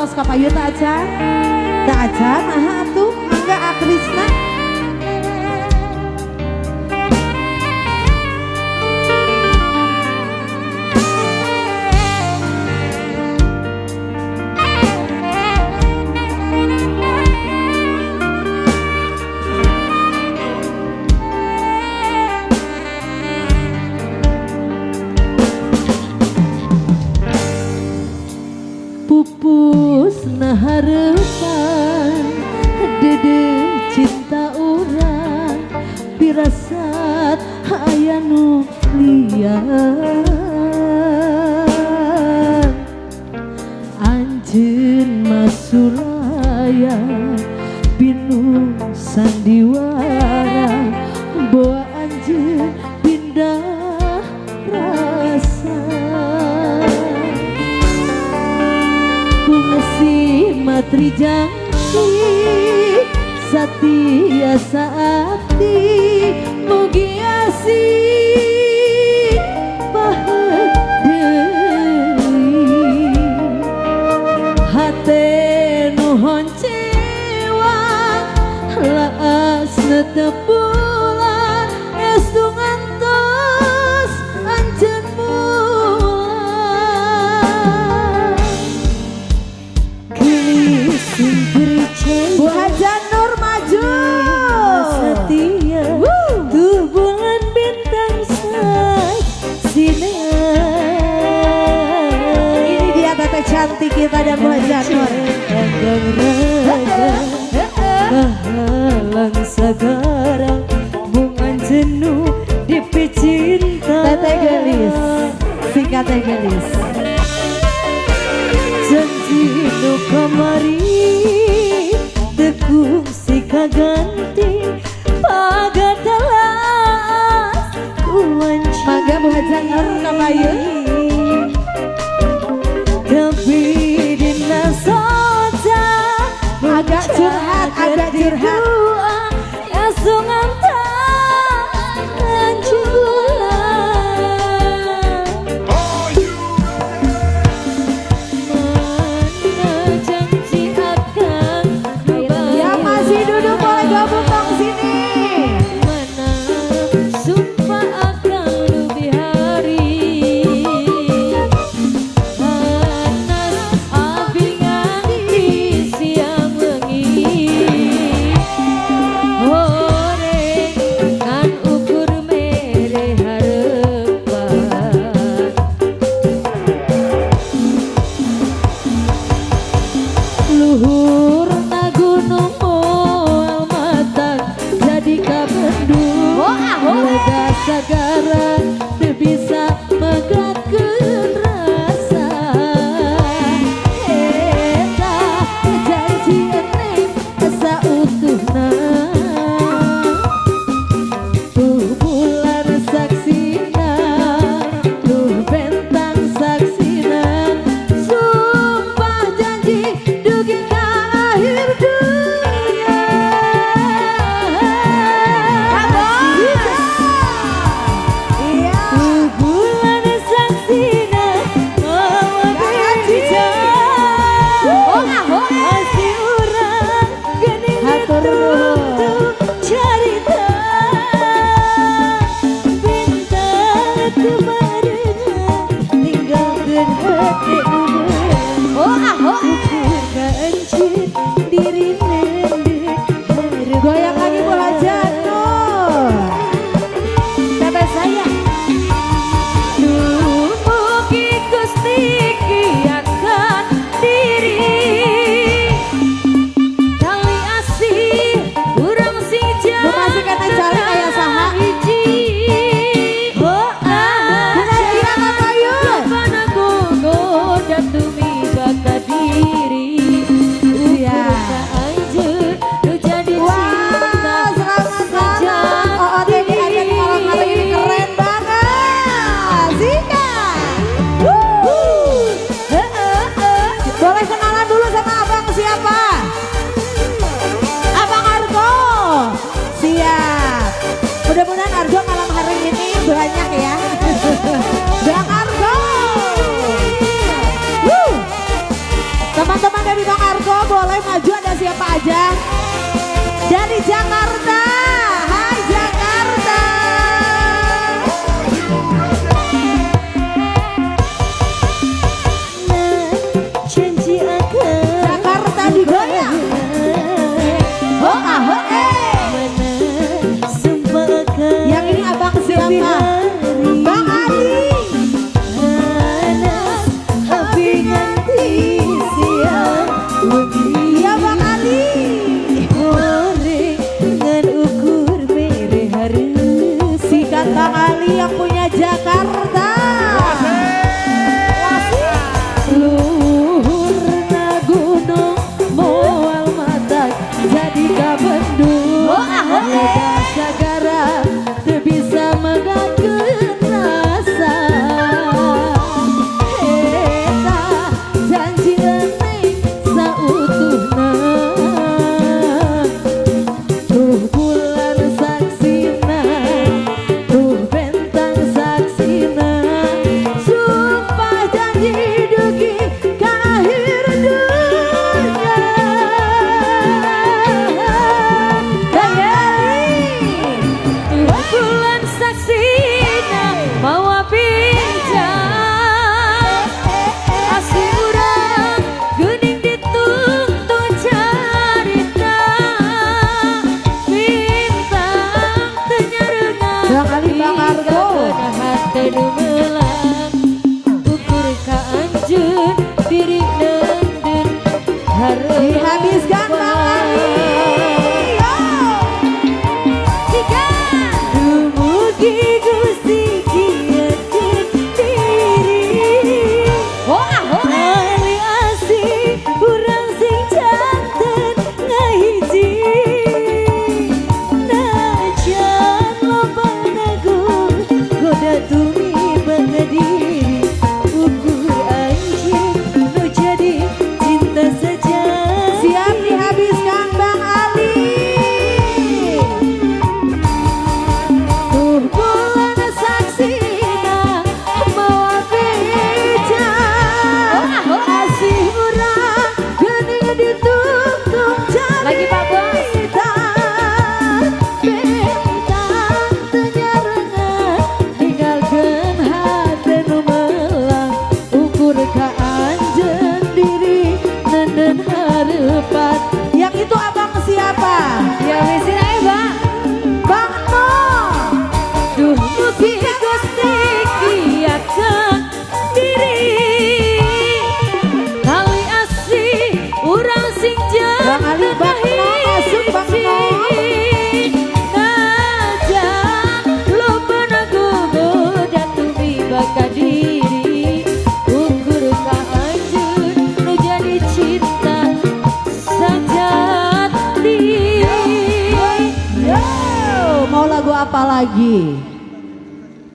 tos kapayu tak aja. Tak aja nah tuh enggak Krisna. Pupus na harapan dede cinta orang pirasat aya nu lian anjeun masulaya binu sandiwara boa anjeun pindah rasa si matri janji satia saati mugi asih bahadeui hate nu honcewa laas netepulan estu ngantos anjeun Bu Haja Nur maju setia tuh bulan bintang sinar ini dia tete cantik kita dan Bu Haja Nur halang sekarang bungan jenuh dipi cinta Tete gelis singkat teh gelis janji nu kamari tekung si kaganti pagadalas kuanci mangga Bu Haja Nur kapayu tapi dina soja agak curhat esungan tangan julan mana janji akan yang masih duduk boleh gabung dong sini mana sumpah akan lebih hari panas api nganti siang wengi horeng kan ukur mere harapan luhur na gunung moal matang jadi kabendung lega sagara teu bisa megatkeun rasa eta janji eneng sautuhna tuh bulan saksina tuh bentang saksina sumpah janji dugi ka akhir dunia iya tuh bulan saksina mawa berjijak hati urang geuning Hatur nuhun. tuh carita bintang teu barengan ninggalkeun hati nu ukur kaencin diri nendek goyang lagi Bu Haja Nur Tete saya mugi Gusti kiatkan diri tali asih urang sing Bu masih kata jalan kayak saha hiji Bu Nadia kapayu Pana gogo datumi baka diri iya dari Bang Argo, boleh maju, ada siapa aja? Dari Jakarta, hai Jakarta. Janji akan Jakarta digoyang. Oh ah, sumpah akan. Yang ini abang siapa? Bang Ali. Api nganti siang wengi. Iya Bang Ali. Hore ngan ukur mere harus. Sikat Bang Ali yang punya Jakarta. Luhur na gunung moal matak jadi kabendung. Udah sagara teu bisa megatkeun rasa. Eta janji eneng sautuhna. Tuh bulan saksina, tuh bentang saksina. Sumpah janji dugi ka akhir dunia. Tuh bulan saksina mawa bincang. Asli urang geuning ditungtung carita. Bintang teu nyareungan. Bang Ali, Bang Argo. Hati nu melang ukur ka anjeun diri neundeun hareup. Dihabiskan Bang Ali. Yo. Dumugi Gusti kieukeun diri. Ali asih urang sing janten ngahiji. Najan loba nagung goda tumiba ka diri. Ukur anjeun nu jadi cinta sejati. Siap dihabiskan Bang Ali. Tuh bulan saksina mawa bejang. Asih urang geuning ditungtung carita. Lagi Pak Bos. Bentang teu nyareungan ninggalkeun hate nu melang. Ukur ka anjeun diri neundeun hareupan. Yang itu abang siapa? Ya wisin ae Bang. Bang No. Duh mugi Gusti kiatkeun diri. Kali asih urang sing Bang Ali, janten Bang No, masuk Bang No. Najan loba nagogoda tumiba ka diri. Ukur ka anjeun nu jadi cinta sejati. Yo, mau lagu apa lagi?